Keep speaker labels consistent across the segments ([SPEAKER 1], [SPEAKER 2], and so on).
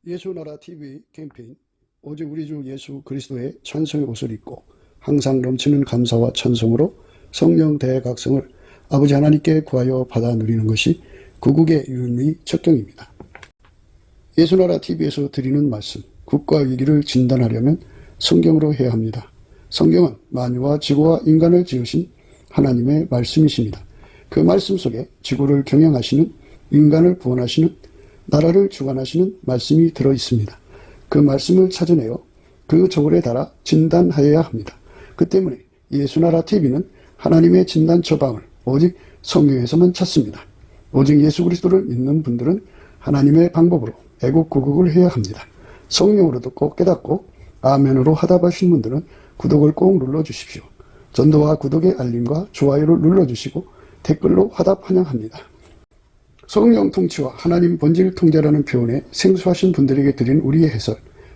[SPEAKER 1] 예수나라 TV 캠페인 오직 우리 주 예수 그리스도의 찬송의 옷을 입고 항상 넘치는 감사와 찬송으로 성령 대각성을 아버지 하나님께 구하여 받아 누리는 것이 구국의 유일의 척경입니다. 예수나라 TV에서 드리는 말씀, 국가 위기를 진단하려면 성경으로 해야 합니다. 성경은 만유와 지구와 인간을 지으신 하나님의 말씀이십니다. 그 말씀 속에 지구를 경영하시는, 인간을 구원하시는, 나라를 주관하시는 말씀이 들어있습니다. 그 말씀을 찾아내어 그 저울에 달아 진단하여야 합니다. 그 때문에 예수나라 TV는 하나님의 진단 처방을 오직 성경에서만 찾습니다. 오직 예수 그리스도를 믿는 분들은 하나님의 방법으로 애국구국을 해야 합니다. 성령으로 듣고 깨닫고 아멘으로 화답하신 분들은 구독을 꼭 눌러주십시오. 전도와 구독의 알림과 좋아요를 눌러주시고 댓글로 화답 환영합니다. 성령 통치와 하나님 본질 통제라는 표현에 생소하신 분들에게 드린 우리의 해설,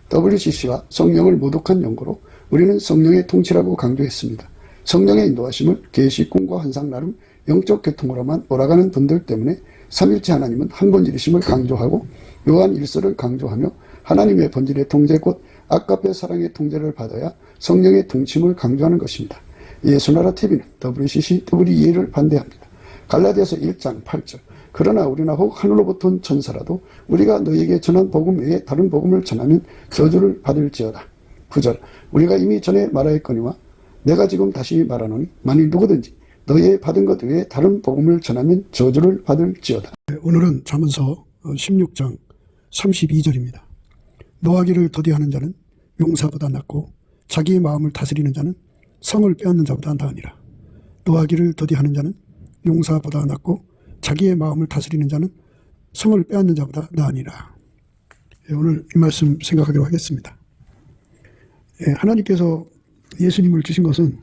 [SPEAKER 1] WCC가 성령을 모독한 연고로 우리는 성령의 통치라고 강조했습니다. 성령의 인도하심을 계시, 꿈과 환상 나름 영적 계통으로만 몰아가는 분들 때문에 삼일체 하나님은 한 본질이심을 강조하고 요한 1서를 강조하며 하나님의 본질의 통제 곧 아까페 사랑의 통제를 받아야 성령의 통치임을 강조하는 것입니다. 예수나라 TV는 WCC, WEA를 반대합니다. 갈라디아서 1장 8절 그러나 우리나 혹 하늘로부터 온 천사라도 우리가 너희에게 전한 복음 외에 다른 복음을 전하면 저주를 받을지어다. 9절 우리가 이미 전에 말하였거니와 내가 지금 다시 말하노니 만일 누구든지 너희의 받은 것 외에 다른 복음을 전하면 저주를 받을지어다. 오늘은 잠언서 16장 32절입니다. 노하기를 더디하는 자는 용사보다 낫고 자기의 마음을 다스리는 자는 성을 빼앗는 자보다 나으니라. 노하기를 더디하는 자는 용사보다 낫고 자기의 마음을 다스리는 자는 성을 빼앗는 자보다 나으니라. 오늘 이 말씀 생각하기로 하겠습니다. 하나님께서 예수님을 주신 것은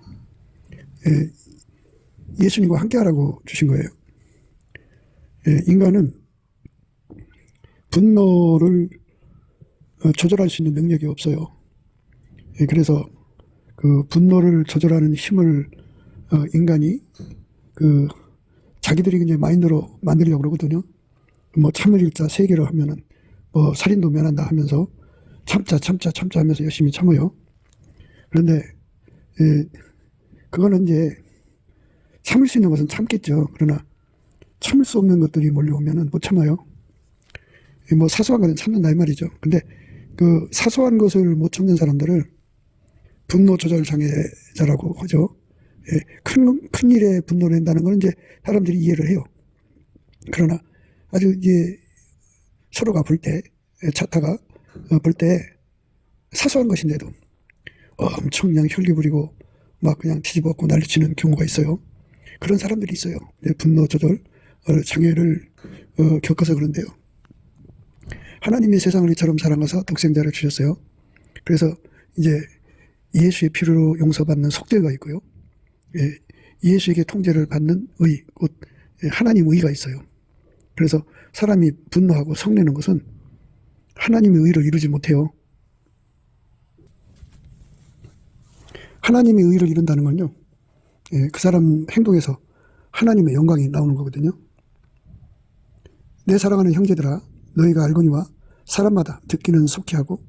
[SPEAKER 1] 예수님과 함께하라고 주신 거예요. 인간은 분노를 조절할 수 있는 능력이 없어요. 그래서 그 분노를 조절하는 힘을 인간이 자기들이 이제 마인드로 만들려고 그러거든요. 뭐 참을 일자 3개로 하면은 뭐 살인도 면한다 하면서 참자 하면서 열심히 참아요. 그런데 그거는 이제 참을 수 있는 것은 참겠죠. 그러나 참을 수 없는 것들이 몰려오면은 못 참아요. 뭐 사소한 것은 참는다 이 말이죠. 근데 그 사소한 것을 못 참는 사람들을 분노 조절 장애자라고 하죠. 큰 일에 분노를 낸다는 건 이제 사람들이 이해를 해요. 그러나 아주 이제 서로가 볼 때, 차타가 볼 때 사소한 것인데도 엄청 그냥 혈기 부리고 막 그냥 뒤집어엎고 난리치는 경우가 있어요. 그런 사람들이 있어요. 분노 조절 장애를 겪어서 그런데요. 하나님이 세상을 이처럼 사랑하사 독생자를 주셨어요. 그래서 이제 예수의 피로 용서받는 속죄가 있고요. 예수에게 통제를 받는 의, 곧 하나님 의가 있어요. 그래서 사람이 분노하고 성내는 것은 하나님의 의를 이루지 못해요. 하나님의 의를 이룬다는 건요, 그 사람 행동에서 하나님의 영광이 나오는 거거든요. 내 사랑하는 형제들아, 너희가 알거니와 사람마다 듣기는 속히 하고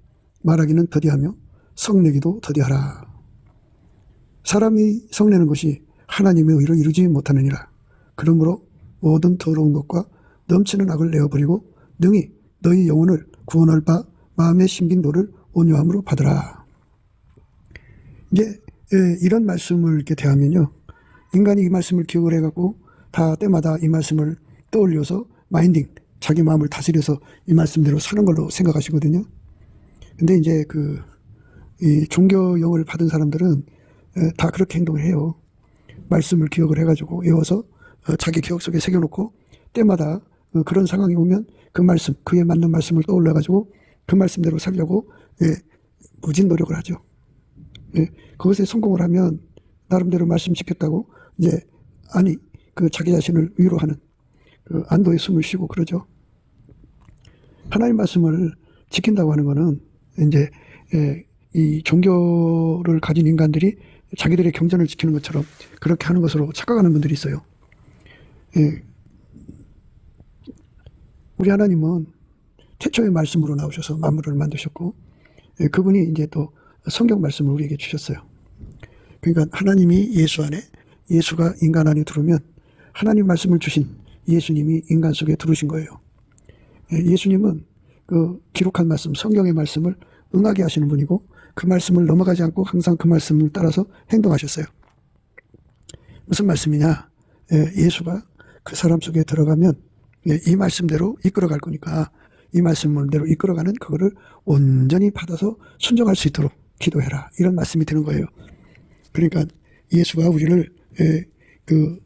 [SPEAKER 1] 말하기는 더디하며 성내기도 더디하라. 사람이 성내는 것이 하나님의 의를 이루지 못하느니라. 그러므로 모든 더러운 것과 넘치는 악을 내어버리고 능히 너희 영혼을 구원할 바 마음의 신빈도를 온유함으로 받으라. 이제 이런 말씀을 이렇게 대하면요, 인간이 이 말씀을 기억을 해갖고 다 때마다 이 말씀을 떠올려서 마인딩, 자기 마음을 다스려서 이 말씀대로 사는 걸로 생각하시거든요. 근데 이제 이 종교형을 받은 사람들은 다 그렇게 행동을 해요. 말씀을 기억을 해가지고 외워서 자기 기억 속에 새겨놓고 때마다 그런 상황이 오면 그 말씀, 그에 맞는 말씀을 떠올려가지고 그 말씀대로 살려고 무진 노력을 하죠. 그것에 성공을 하면 나름대로 말씀 지켰다고 이제 자기 자신을 위로하는 안도의 숨을 쉬고 그러죠. 하나님 말씀을 지킨다고 하는 거는 이제 이 종교를 가진 인간들이 자기들의 경전을 지키는 것처럼 그렇게 하는 것으로 착각하는 분들이 있어요. 우리 하나님은 태초의 말씀으로 나오셔서 만물을 만드셨고, 그분이 이제 또 성경 말씀을 우리에게 주셨어요. 그러니까 하나님이 예수 안에, 예수가 인간 안에 들어오면 하나님 말씀을 주신 예수님이 인간 속에 들어오신 거예요. 예수님은 그 기록한 말씀, 성경의 말씀을 응하게 하시는 분이고, 그 말씀을 넘어가지 않고 항상 그 말씀을 따라서 행동하셨어요. 무슨 말씀이냐? 예수가 그 사람 속에 들어가면 이 말씀대로 이끌어갈 거니까 이 말씀대로 이끌어가는 그거를 온전히 받아서 순종할 수 있도록 기도해라. 이런 말씀이 되는 거예요. 그러니까 예수가 우리를 그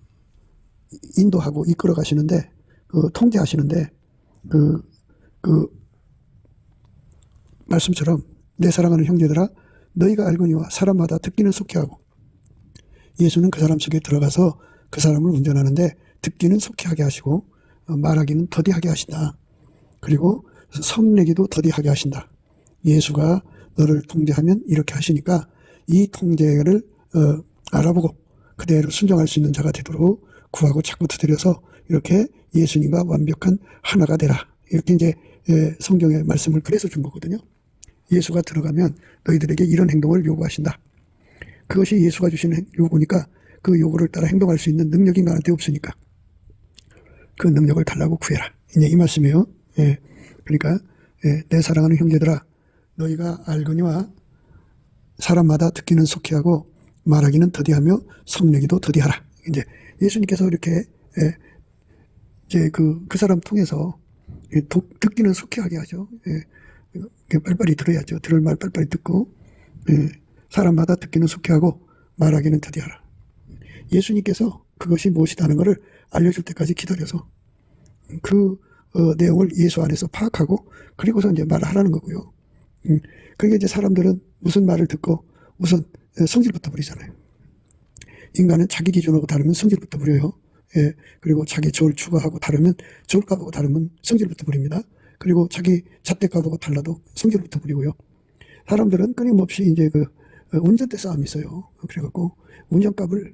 [SPEAKER 1] 인도하고 이끌어 가시는데, 통제하시는데, 그 말씀처럼 내 사랑하는 형제들아 너희가 알거니와 사람마다 듣기는 속히 하고, 예수는 그 사람 속에 들어가서 그 사람을 운전하는데 듣기는 속히 하게 하시고 말하기는 더디하게 하신다. 그리고 성내기도 더디하게 하신다. 예수가 너를 통제하면 이렇게 하시니까 이 통제를 알아보고 그대로 순종할 수 있는 자가 되도록 구하고 자꾸 두드려서 이렇게 예수님과 완벽한 하나가 되라. 이렇게 이제 성경의 말씀을 그래서 준 거거든요. 예수가 들어가면 너희들에게 이런 행동을 요구하신다. 그것이 예수가 주시는 요구니까 그 요구를 따라 행동할 수 있는 능력이 인간한테 없으니까 그 능력을 달라고 구해라. 이제 이 말씀이에요. 그러니까 내 사랑하는 형제들아 너희가 알거니와 사람마다 듣기는 속히 하고 말하기는 더디하며 성내기도 더디하라. 이제 예수님께서 이렇게 이제 그 사람 통해서 듣기는 속히 하게 하죠. 빨리빨리 들어야죠. 들을 말 빨리빨리 듣고 사람마다 듣기는 속히 하고 말하기는 더디하라. 예수님께서 그것이 무엇이다는 것을 알려줄 때까지 기다려서 그 내용을 예수 안에서 파악하고 그리고서 이제 말을 하라는 거고요. 그러니까 이제 사람들은 무슨 말을 듣고 우선 성질부터 부리잖아요. 인간은 자기 기준하고 다르면 성질부터 부려요. 그리고 자기 좋을 추구하고 다르면 좋을 값하고 다르면 성질부터 부립니다. 그리고 자기 잣대값하고 달라도 성질부터 부리고요. 사람들은 끊임없이 이제 그 운전대 싸움이 있어요. 그래갖고 운전값을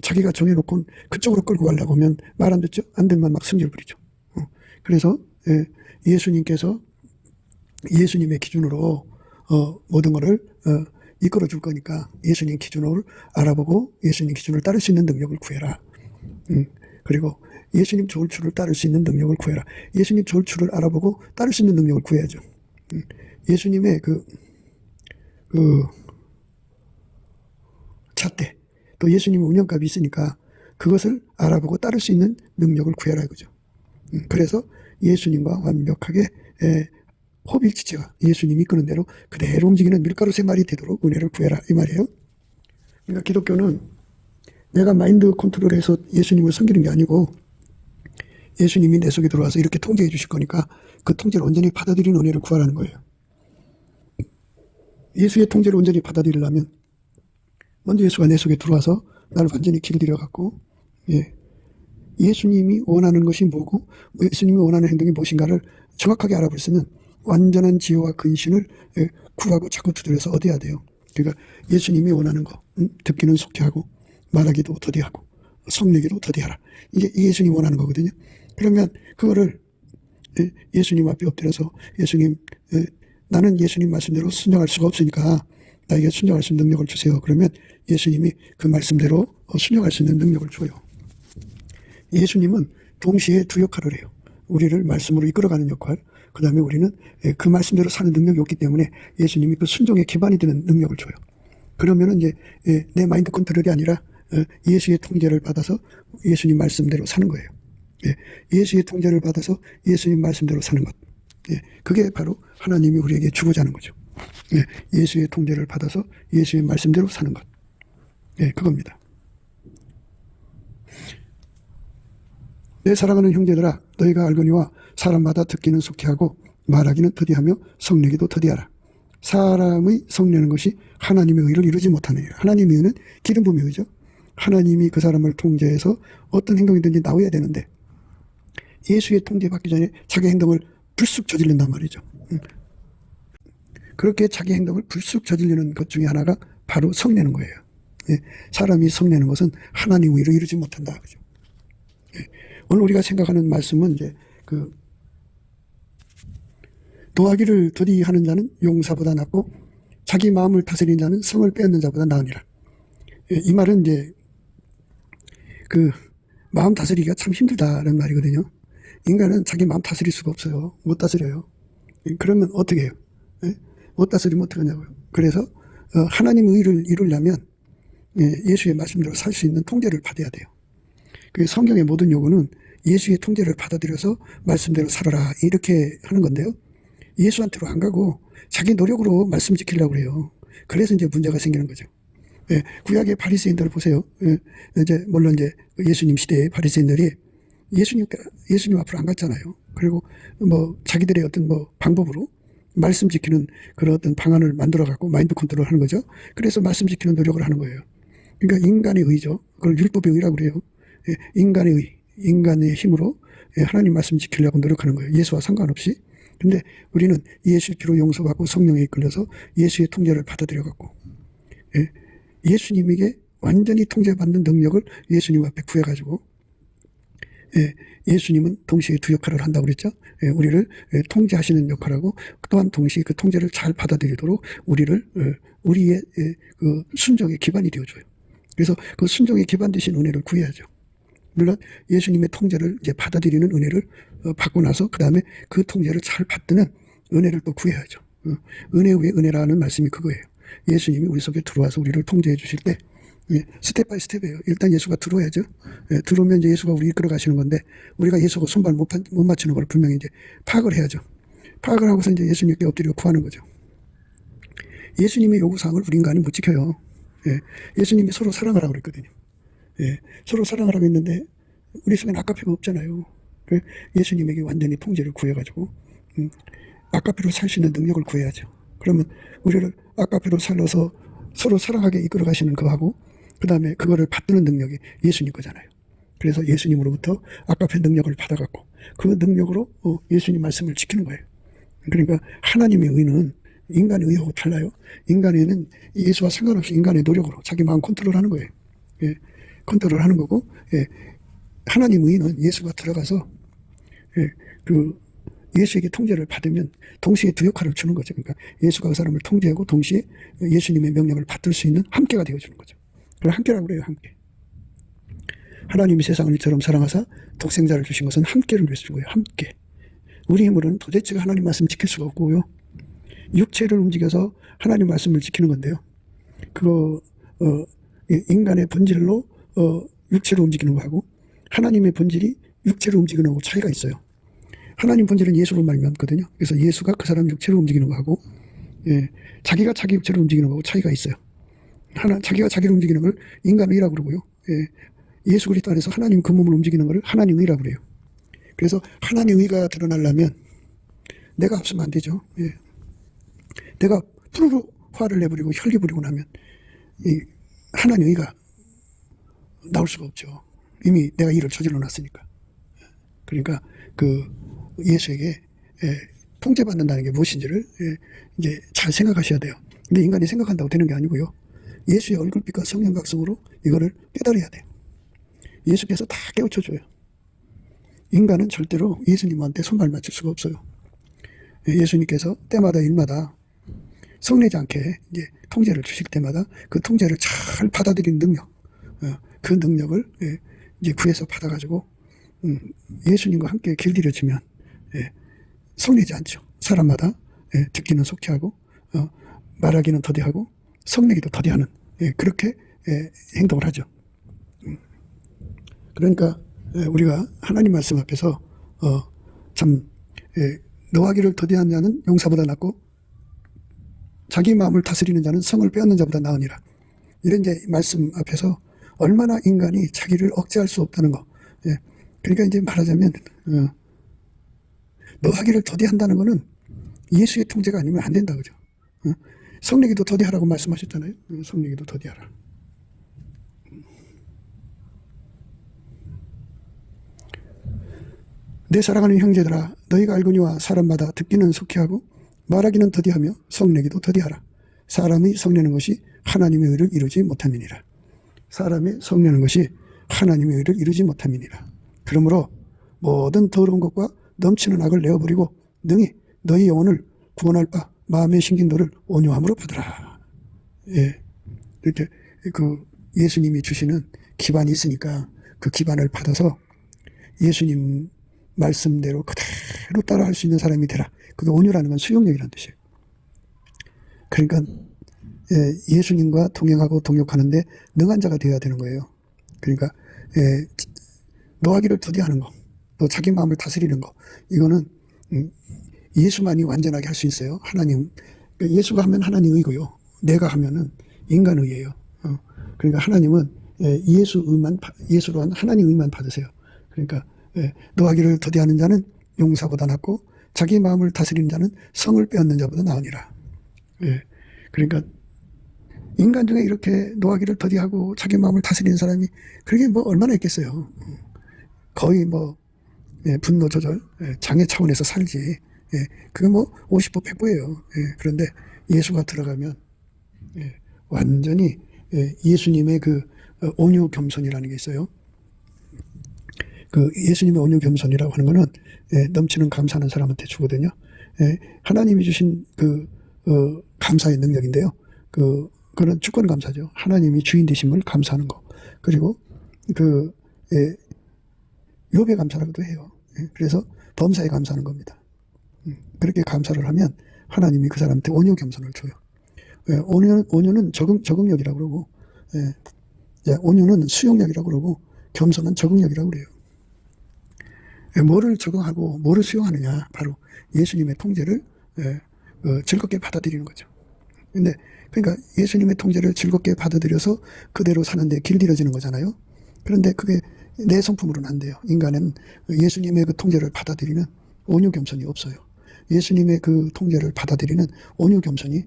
[SPEAKER 1] 자기가 정해놓고 그쪽으로 끌고 가려고 하면 말 안 듣죠? 안 들면 막 성질 부리죠. 그래서 예수님께서 예수님의 기준으로 모든 것을 이끌어 줄 거니까 예수님 기준을 알아보고 예수님 기준을 따를 수 있는 능력을 구해라. 그리고 예수님 좋을 추를 따를 수 있는 능력을 구해라. 예수님 좋을 추를 알아보고 따를 수 있는 능력을 구해야죠. 예수님의 그 잣대, 또 예수님의 운영값이 있으니까 그것을 알아보고 따를 수 있는 능력을 구해라 이거죠. 그래서 예수님과 완벽하게 호흡일치체가 예수님이 이끄는 대로 그대로 움직이는 밀가루 생활이 되도록 은혜를 구해라 이 말이에요. 그러니까 기독교는 내가 마인드 컨트롤해서 예수님을 섬기는 게 아니고 예수님이 내 속에 들어와서 이렇게 통제해 주실 거니까 그 통제를 온전히 받아들이는 은혜를 구하라는 거예요. 예수의 통제를 온전히 받아들이려면 먼저 예수가 내 속에 들어와서 나를 완전히 길들여 갖고 예수님이 원하는 것이 뭐고 예수님이 원하는 행동이 무엇인가를 정확하게 알아볼 수 있는 완전한 지혜와 근신을 구하고 자꾸 두드려서 얻어야 돼요. 그러니까 예수님이 원하는 거 듣기는 속히 하고 말하기도 더디하고 성내기도 더디하라. 이게 예수님이 원하는 거거든요. 그러면 그거를 예수님 앞에 엎드려서 예수님 나는 예수님 말씀대로 순종할 수가 없으니까 나에게 순종할 수 있는 능력을 주세요. 그러면 예수님이 그 말씀대로 순종할 수 있는 능력을 줘요. 예수님은 동시에 두 역할을 해요. 우리를 말씀으로 이끌어가는 역할, 그 다음에 우리는 그 말씀대로 사는 능력이 없기 때문에 예수님이 그 순종의 기반이 되는 능력을 줘요. 그러면은 이제 내 마인드 컨트롤이 아니라 예수의 통제를 받아서 예수님 말씀대로 사는 거예요. 예수의 통제를 받아서 예수님 말씀대로 사는 것. 그게 바로 하나님이 우리에게 주고자 하는 거죠. 예수의 통제를 받아서 예수의 말씀대로 사는 것. 그겁니다. 내 사랑하는 형제들아 너희가 알거니와 사람마다 듣기는 속히 하고 말하기는 더디하며 성내기도 더디하라. 사람의 성내는 것이 하나님의 의를 이루지 못하는 일. 하나님의 의는 기름 부음의 의죠. 하나님이 그 사람을 통제해서 어떤 행동이든지 나와야 되는데 예수의 통제받기 전에 자기 행동을 불쑥 저지른단 말이죠. 그렇게 자기 행동을 불쑥 저지르는 것 중에 하나가 바로 성내는 거예요. 사람이 성내는 것은 하나님의 의를 이루지 못한다. 그죠? 오늘 우리가 생각하는 말씀은 이제 노하기를 더디하는 자는 용사보다 낫고 자기 마음을 다스리는 자는 성을 빼앗는 자보다 나으니라. 이 말은 이제 그 마음 다스리기가 참 힘들다는 말이거든요. 인간은 자기 마음 다스릴 수가 없어요. 못 다스려요. 그러면 어떻게 해요? 못 다스리면 어떻게 하냐고요. 그래서 하나님의 의를 이루려면 예수의 말씀대로 살 수 있는 통제를 받아야 돼요. 그 성경의 모든 요구는 예수의 통제를 받아들여서 말씀대로 살아라 이렇게 하는 건데요. 예수한테로 안 가고 자기 노력으로 말씀 지키려고 그래요. 그래서 이제 문제가 생기는 거죠. 구약의 바리새인들을 보세요. 이제 물론 이제 예수님 시대의 바리새인들이 예수님 앞으로 안 갔잖아요. 그리고 뭐 자기들의 어떤 뭐 방법으로 말씀 지키는 그런 어떤 방안을 만들어 갖고 마인드 컨트롤 하는 거죠. 그래서 말씀 지키는 노력을 하는 거예요. 그러니까 인간의 의죠. 그걸 율법의 의라고 그래요. 인간의 의, 인간의 힘으로 하나님 말씀 지키려고 노력하는 거예요. 예수와 상관없이. 근데 우리는 예수 피로 용서받고 성령에 이끌려서 예수의 통제를 받아들여 갖고 예수님에게 완전히 통제받는 능력을 예수님 앞에 구해가지고 예수님은 동시에 두 역할을 한다고 그랬죠. 우리를 통제하시는 역할하고 또한 동시에 그 통제를 잘 받아들이도록 우리의 그 순종의 기반이 되어줘요. 그래서 그 순종의 기반 되신 은혜를 구해야죠. 물론 예수님의 통제를 이제 받아들이는 은혜를 받고 나서 그 다음에 그 통제를 잘 받드는 은혜를 또 구해야죠. 은혜 위에 은혜라는 말씀이 그거예요. 예수님이 우리 속에 들어와서 우리를 통제해 주실 때 스텝 바이 스텝이에요. 일단 예수가 들어와야죠. 들어오면 이제 예수가 우리 이끌어 가시는 건데 우리가 예수가 손발 못 맞추는 걸 분명히 이제 파악을 해야죠. 파악을 하고서 이제 예수님께 엎드려 구하는 거죠. 예수님의 요구사항을 우리 인간이 못 지켜요. 예수님이 서로 사랑하라고 그랬거든요. 서로 사랑하라고 했는데 우리 속에는 아까피가 없잖아요. 예수님에게 완전히 통제를 구해가지고 아까피로 살 수 있는 능력을 구해야죠. 그러면 우리를 아까피로 살려서 서로 사랑하게 이끌어 가시는 그하고 그 다음에 그거를 받드는 능력이 예수님 거잖아요. 그래서 예수님으로부터 아까피 능력을 받아갖고 그 능력으로 예수님 말씀을 지키는 거예요. 그러니까 하나님의 의는 인간의 의하고 달라요. 인간의 의는 예수와 상관없이 인간의 노력으로 자기 마음 컨트롤하는 거예요. 컨트롤하는 거고 하나님의 의는 예수가 들어가서 그 예수에게 통제를 받으면 동시에 두 역할을 주는 거죠. 그러니까 예수가 그 사람을 통제하고 동시에 예수님의 명령을 받을 수 있는 함께가 되어주는 거죠. 그걸 함께라고 그래요. 함께. 하나님이 세상을 이처럼 사랑하사 독생자를 주신 것은 함께를 위해서 준 거예요. 함께. 우리 힘으로는 도대체 하나님 말씀 지킬 수가 없고요. 육체를 움직여서 하나님 말씀을 지키는 건데요. 그거 인간의 본질로 육체를 움직이는 거하고 하나님의 본질이 육체를 움직이는 거하고 차이가 있어요. 하나님 본질은 예수로 말미암거든요. 그래서 예수가 그 사람 육체를 움직이는 거하고 자기가 자기 육체를 움직이는 거하고 차이가 있어요. 자기가 자기를 움직이는 걸 인간의라고 그러고요. 예수 그리스도 안에서 하나님 그 몸을 움직이는 걸 하나님의라고 그래요. 그래서 하나님의가 드러나려면 내가 앞서면 안 되죠. 내가 푸르르 화를 내버리고 혈기 부리고 나면 하나님의가 나올 수가 없죠. 이미 내가 일을 저질러 놨으니까. 그러니까 그 예수에게 통제받는다는 게 무엇인지를 이제 잘 생각하셔야 돼요. 근데 인간이 생각한다고 되는 게 아니고요. 예수의 얼굴빛과 성령 각성으로 이거를 깨달아야 돼요. 예수께서 다 깨우쳐줘요. 인간은 절대로 예수님한테 손발 맞출 수가 없어요. 예수님께서 때마다 일마다 성내지 않게 이제 통제를 주실 때마다 그 통제를 잘 받아들이는 능력, 그 능력을 이제 구해서 받아가지고 예수님과 함께 길들여지면 성내지 않죠. 사람마다 듣기는 속히 하고 말하기는 더디하고 성내기도 더디하는 그렇게 행동을 하죠. 그러니까 우리가 하나님 말씀 앞에서 참 노하기를 더디한 자는 용사보다 낫고 자기 마음을 다스리는 자는 성을 빼앗는 자보다 나으니라. 이런 이제 말씀 앞에서 얼마나 인간이 자기를 억제할 수 없다는 거. 그러니까 이제 말하자면 노하기를 더디한다는 거는 예수의 통제가 아니면 안 된다 그죠. 성내기도 더디하라고 말씀하셨잖아요. 성내기도 더디하라. 내 사랑하는 형제들아 너희가 알거니와 사람마다 듣기는 속히 하고 말하기는 더디하며 성내기도 더디하라. 사람이 성내는 것이 하나님의 의를 이루지 못함이니라. 사람이 성내는 것이 하나님의 의를 이루지 못함이니라. 그러므로 모든 더러운 것과 넘치는 악을 내어버리고 능히 너희 영혼을 구원할 바 마음에 심긴 도를 온유함으로 받으라. 예. 이렇게 그 예수님이 주시는 기반이 있으니까 그 기반을 받아서 예수님 말씀대로 그대로 따라할 수 있는 사람이 되라. 그게 온유라는 건 수용력이라는 뜻이에요. 그러니까 예수님과 동행하고 동역하는데 능한 자가 되어야 되는 거예요. 그러니까 노하기를 더디하는 거, 또 자기 마음을 다스리는 거, 이거는 예수만이 완전하게 할 수 있어요. 하나님, 예수가 하면 하나님 의고요. 내가 하면은 인간 의예요. 그러니까 하나님은 예수로 한 하나님 의만 받으세요. 그러니까 노하기를 더디하는 자는 용사보다 낫고 자기 마음을 다스리는 자는 성을 빼앗는 자보다 나으니라. 그러니까 인간 중에 이렇게 노하기를 더디하고 자기 마음을 다스리는 사람이 그게 뭐 얼마나 있겠어요. 거의 뭐 분노 조절 장애 차원에서 살지. 그게 뭐 50% 100%예요. 그런데 예수가 들어가면 완전히 예수님의 그 온유 겸손이라는 게 있어요. 그 예수님의 온유 겸손이라고 하는 거는 넘치는 감사하는 사람한테 주거든요. 하나님이 주신 그 감사의 능력인데요. 그거는 주권 감사죠. 하나님이 주인 되심을 감사하는 거. 그리고 그 욥의 감사라고도 해요. 그래서 범사에 감사하는 겁니다. 그렇게 감사를 하면 하나님이 그 사람한테 온유 겸손을 줘요. 온유는 적응력이라고 그러고, 온유는 수용력이라고 그러고, 겸손은 적응력이라고 그래요. 뭐를 적응하고 뭐를 수용하느냐, 바로 예수님의 통제를 즐겁게 받아들이는 거죠. 그러니까 예수님의 통제를 즐겁게 받아들여서 그대로 사는데 길들여지는 거잖아요. 그런데 그게 내 성품으로는 안 돼요. 인간은 예수님의 그 통제를 받아들이는 온유 겸손이 없어요. 예수님의 그 통제를 받아들이는 온유 겸손이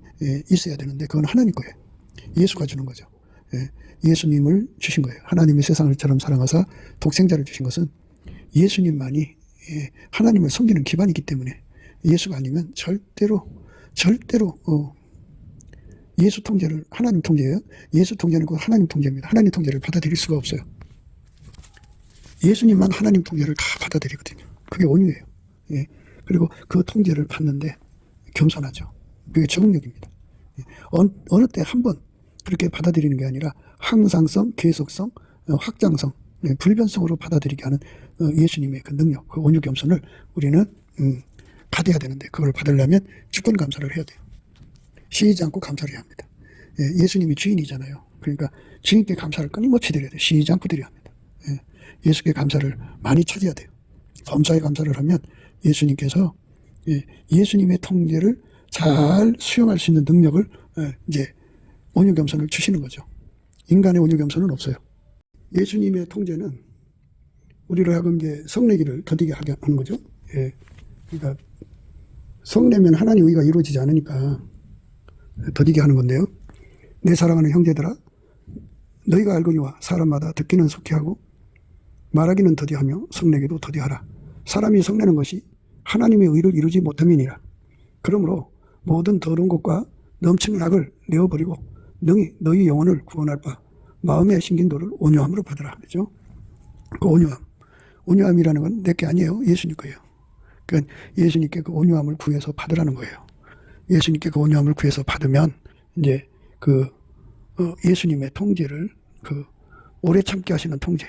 [SPEAKER 1] 있어야 되는데 그건 하나님 거예요. 예수가 주는 거죠. 예수님을 주신 거예요. 하나님이 세상을 처럼 사랑하사 독생자를 주신 것은 예수님만이 하나님을 섬기는 기반이기 때문에 예수가 아니면 절대로 예수 통제를, 하나님 통제예요. 예수 통제는 그 하나님 통제입니다. 하나님 통제를 받아들일 수가 없어요. 예수님만 하나님 통제를 다 받아들이거든요. 그게 온유예요. 그리고 그 통제를 받는데 겸손하죠. 그게 적응력입니다. 어느 때 한 번 그렇게 받아들이는 게 아니라 항상성, 계속성, 확장성, 불변성으로 받아들이게 하는 예수님의 그 능력, 그 온유 겸손을 우리는 받아야 되는데 그걸 받으려면 주권 감사를 해야 돼요. 쉬지 않고 감사를 해야 합니다. 예수님이 주인이잖아요. 그러니까 주인께 감사를 끊임없이 드려야 돼요. 쉬지 않고 드려야 합니다. 예수께 감사를 많이 찾아야 돼요. 범사에 감사를 하면 예수님께서 예수님의 통제를 잘 수용할 수 있는 능력을 이제 온유 겸손을 주시는 거죠. 인간의 온유 겸손은 없어요. 예수님의 통제는 우리로 하여금 이제 성내기를 더디게 하게 하는 거죠. 그러니까 성내면 하나님 의가 이루어지지 않으니까 더디게 하는 건데요. 내 사랑하는 형제들아, 너희가 알거니와 사람마다 듣기는 속히 하고 말하기는 더디하며 성내기도 더디하라. 사람이 성내는 것이 하나님의 의를 이루지 못함이니라. 그러므로 모든 더러운 것과 넘치는 악을 내어버리고 능히 너희 영혼을 구원할 바 마음에 심긴 도를 온유함으로 받으라. 그죠? 그 온유함이라는 건 내게 아니에요. 예수님 거예요. 그러니까 예수님께 그 온유함을 구해서 받으라는 거예요. 예수님께 그 온유함을 구해서 받으면 이제 예수님의 통제를 오래 참게 하시는 통제,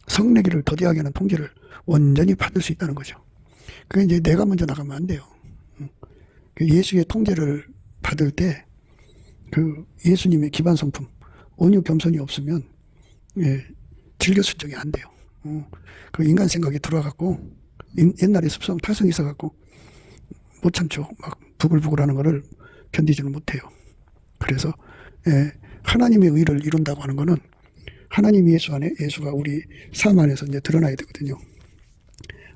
[SPEAKER 1] 성내기를 더디하게 하는 통제를 온전히 받을 수 있다는 거죠. 그게 이제 내가 먼저 나가면 안 돼요. 예수의 통제를 받을 때 예수님의 기반 성품, 온유 겸손이 없으면 즐겨 순종이 안 돼요. 그 인간 생각이 들어와갖고 옛날에 습성 탈성이 있어갖고 못 참죠. 막 부글부글하는 거를 견디지는 못해요. 그래서 하나님의 의를 이룬다고 하는 거는 하나님 예수 안에 예수가 우리 삶 안에서 이제 드러나야 되거든요.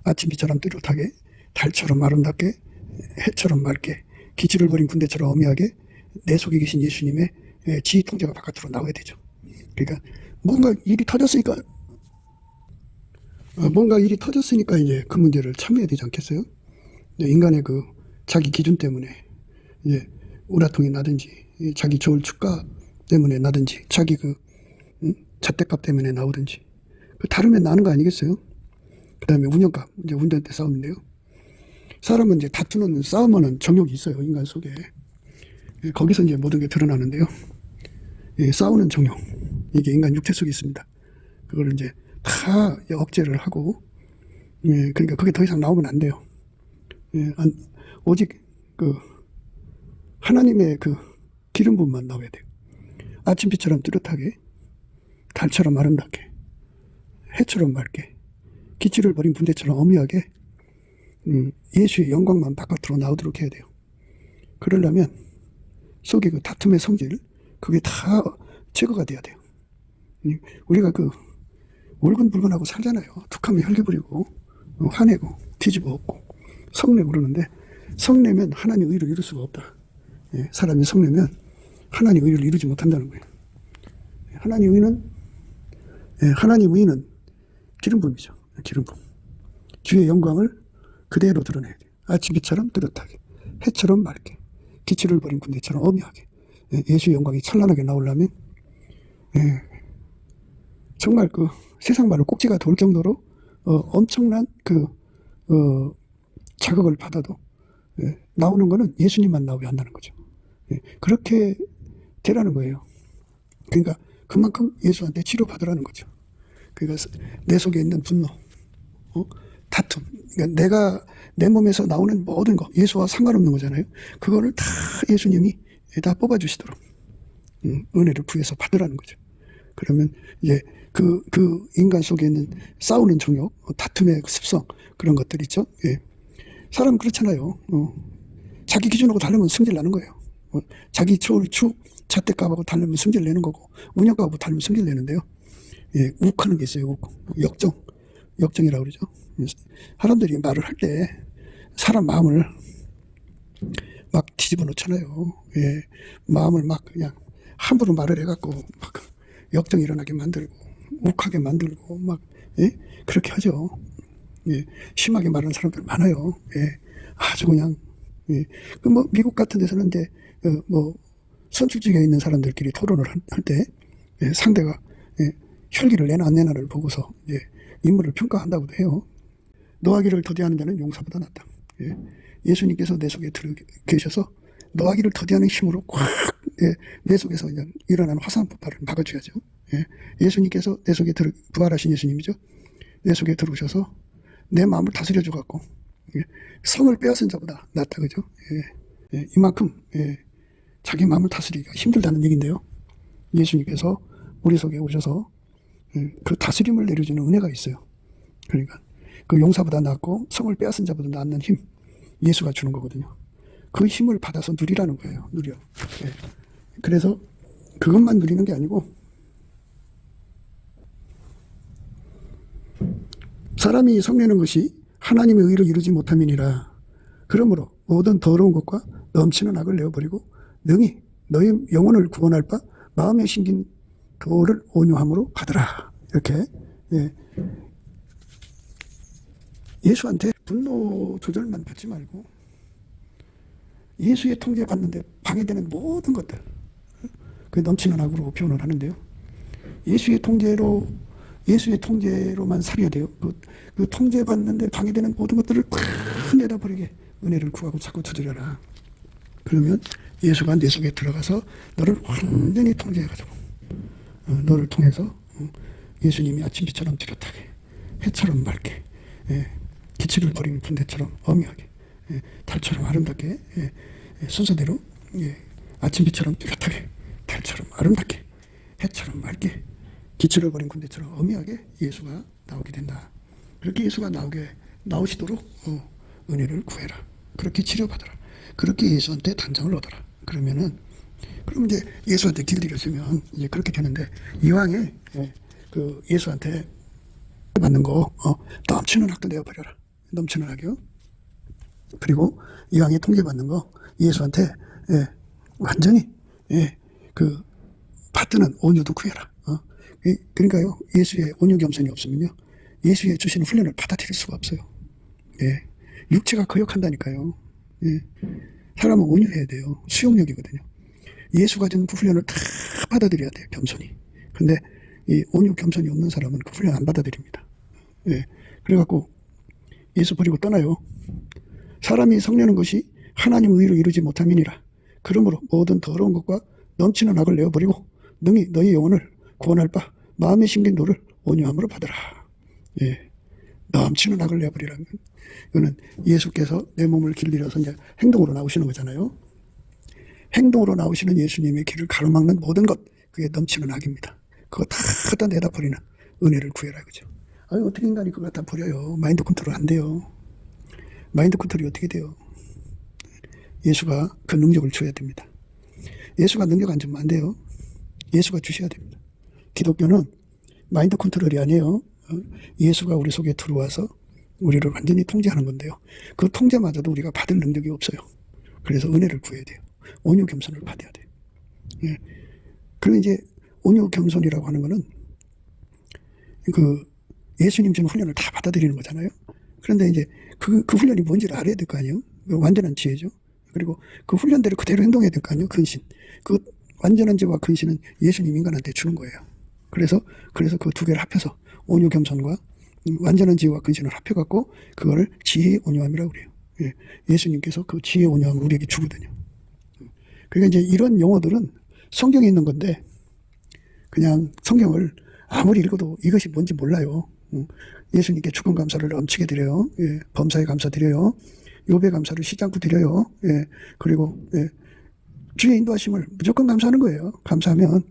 [SPEAKER 1] 아침비처럼 뚜렷하게, 달처럼 아름답게, 해처럼 맑게, 기치를 버린 군대처럼 엄히하게 내 속에 계신 예수님의 지휘 통제가 바깥으로 나와야 되죠. 그러니까 뭔가 일이 터졌으니까 이제 그 문제를 참여해야 되지 않겠어요? 인간의 그 자기 기준 때문에 우라통이 나든지 자기 좋을 축가 때문에 나든지 자기 잣대값 때문에 나오든지 다르면 나는 거 아니겠어요? 그 다음에 운영값, 이제 운전대 싸움인데요. 사람은 이제 다투는 싸움하는 정욕이 있어요. 인간 속에. 거기서 이제 모든 게 드러나는데요. 싸우는 정욕. 이게 인간 육체 속에 있습니다. 그걸 이제 다 억제를 하고, 그러니까 그게 더 이상 나오면 안 돼요. 오직 그 하나님의 그 기름 부음만 나와야 돼요. 아침빛처럼 뚜렷하게, 달처럼 아름답게, 해처럼 맑게, 기치를 버린 군대처럼 엄미하게 예수의 영광만 바깥으로 나오도록 해야 돼요. 그러려면 속에 그 다툼의 성질, 그게 다 제거가 돼야 돼요. 우리가 그 울근불근하고 살잖아요. 툭하면 혈기 부리고 화내고 뒤집어 엎고 성내고 그러는데, 성내면 하나님의 의를 이룰 수가 없다. 사람이 성내면 하나님의 의를 이루지 못한다는 거예요. 하나님의 의는 기름 부음이죠. 기름 부음. 주의 영광을 그대로 드러내야 돼요. 아침빛처럼 뚜렷하게, 해처럼 맑게, 기치를 버린 군대처럼 엄미하게. 예수의 영광이 찬란하게 나오려면 정말 그 세상 말로 꼭지가 돌 정도로 엄청난 그 자극을 받아도 나오는 거는 예수님만 나오게 한다는 거죠. 그렇게 되라는 거예요. 그러니까 그만큼 예수한테 치료받으라는 거죠. 그러니까 내 속에 있는 분노, 다툼, 그러니까 내가 내 몸에서 나오는 모든 거, 예수와 상관없는 거잖아요. 그거를 다 예수님이 다 뽑아주시도록 은혜를 부여서 받으라는 거죠. 그러면 이제 그 인간 속에 있는 싸우는 정욕, 다툼의 습성, 그런 것들 있죠. 사람은 그렇잖아요. 자기 기준하고 다르면 승질 나는 거예요. 자기 잣대값하고 다르면 승질 내는 거고, 운영값하고 다르면 승질 내는데요. 욱하는 게 있어요. 역정이라고 그러죠. 사람들이 말을 할 때 사람 마음을 막 뒤집어 놓잖아요. 마음을 막 그냥 함부로 말을 해갖고 막 역정 일어나게 만들고 욱하게 만들고 막 그렇게 하죠. 심하게 말하는 사람들 많아요. 아주 그냥 그 뭐 미국 같은 데서는 이제 뭐 선출직에 있는 사람들끼리 토론을 할 때 상대가 혈기를 내나 안 내나를 보고서 이제 인물을 평가한다고도 해요. 노하기를 더디하는 자는 용사보다 낫다. 예수님께서 내 속에 들어 계셔서 노하기를 더디하는 힘으로 꽉 내 속에서 그냥 일어나는 화산 폭발을 막아줘야죠. 예수님께서 내 속에 부활하신 예수님이죠. 내 속에 들어오셔서 내 마음을 다스려줘 갖고 성을 빼앗은 자보다 낫다, 그죠? 이만큼 자기 마음을 다스리기가 힘들다는 얘기인데요. 예수님께서 우리 속에 오셔서 그 다스림을 내려주는 은혜가 있어요. 그러니까 그 용사보다 낫고 성을 빼앗은 자보다 낫는 힘, 예수가 주는 거거든요. 그 힘을 받아서 누리라는 거예요. 누려. 그래서 그것만 누리는 게 아니고, 사람이 성내는 것이 하나님의 의를 이루지 못함이니라. 그러므로 모든 더러운 것과 넘치는 악을 내어버리고 능히 너희 영혼을 구원할 바 마음에 심긴 도를 온유함으로 받으라. 이렇게 예수한테 분노 조절만 받지 말고 예수의 통제 받는데 방해되는 모든 것들, 그 넘치는 악으로 표현을 하는데요. 예수의 통제로만 살아야 돼요. 그 통제받는데 방해되는 모든 것들을 다 내다버리게 은혜를 구하고 자꾸 두드려라. 그러면 예수가 내 속에 들어가서 너를 완전히 통제해가지고 너를 통해서 예수님이 아침비처럼 뚜렷하게, 해처럼 맑게, 기치를 버리는 군대처럼 엄미하게, 달처럼 아름답게, 순서대로 아침비처럼 뚜렷하게, 달처럼 아름답게, 해처럼 맑게, 기치를 버린 군대처럼 엄미하게 예수가 나오게 된다. 그렇게 예수가 나오시도록 은혜를 구해라. 그렇게 치료받아라. 그렇게 예수한테 단장을 얻어라. 그러면 이제 예수한테 길들여주면 이제 그렇게 되는데, 이왕에 그 예수한테 받는 거 넘치는 악도 내어버려라. 넘치는 악이요. 그리고 이왕에 통제받는 거 예수한테 완전히 그 받드는 온유도 구해라. 그러니까요, 예수의 온유 겸손이 없으면요, 예수의 주시는 훈련을 받아들일 수가 없어요. 육체가 거역한다니까요. 사람은 온유해야 돼요. 수용력이거든요. 예수가 준 그 훈련을 다 받아들여야 돼요, 겸손히. 근데 이 온유 겸손이 없는 사람은 그 훈련 안 받아들입니다. 그래갖고 예수 버리고 떠나요. 사람이 성내는 것이 하나님 의로 이루지 못함이니라. 그러므로 모든 더러운 것과 넘치는 악을 내어버리고 능히 너희 영혼을 구원할 바 마음에 심긴 도를 온유함으로 받으라. 예. 넘치는 악을 내어버리라는 이거는 예수께서 내 몸을 길들여서 이제 행동으로 나오시는 거잖아요. 행동으로 나오시는 예수님의 길을 가로막는 모든 것, 그게 넘치는 악입니다. 그거 다 갖다 내다 버리는 은혜를 구해라, 그죠? 아니, 어떻게 인간이 그거 갖다 버려요? 마인드 컨트롤 안 돼요. 마인드 컨트롤이 어떻게 돼요? 예수가 그 능력을 줘야 됩니다. 예수가 능력 안 주면 안 돼요. 예수가 주셔야 됩니다. 기독교는 마인드 컨트롤이 아니에요. 예수가 우리 속에 들어와서 우리를 완전히 통제하는 건데요. 그 통제마저도 우리가 받을 능력이 없어요. 그래서 은혜를 구해야 돼요. 온유 겸손을 받아야 돼요. 예. 그리고 이제 온유 겸손이라고 하는 거는 그 예수님 주는 훈련을 다 받아들이는 거잖아요. 그런데 이제 그 훈련이 뭔지를 알아야 될 거 아니에요. 완전한 지혜죠. 그리고 그 훈련대로 그대로 행동해야 될 거 아니에요. 근신. 그 완전한 지혜와 근신은 예수님 인간한테 주는 거예요. 그래서 그 두 개를 합해서 온유 겸손과 완전한 지혜와 근신을 합해갖고 그거를 지혜의 온유함이라고 그래요. 예. 예수님께서 그 지혜의 온유함을 우리에게 주거든요. 그러니까 이제 이런 용어들은 성경에 있는 건데 그냥 성경을 아무리 읽어도 이것이 뭔지 몰라요. 예수님께 축원 감사를 넘치게 드려요. 예. 범사에 감사드려요. 욥의 감사를 쉬지 않고 드려요. 예. 그리고 예. 주의 인도하심을 무조건 감사하는 거예요. 감사하면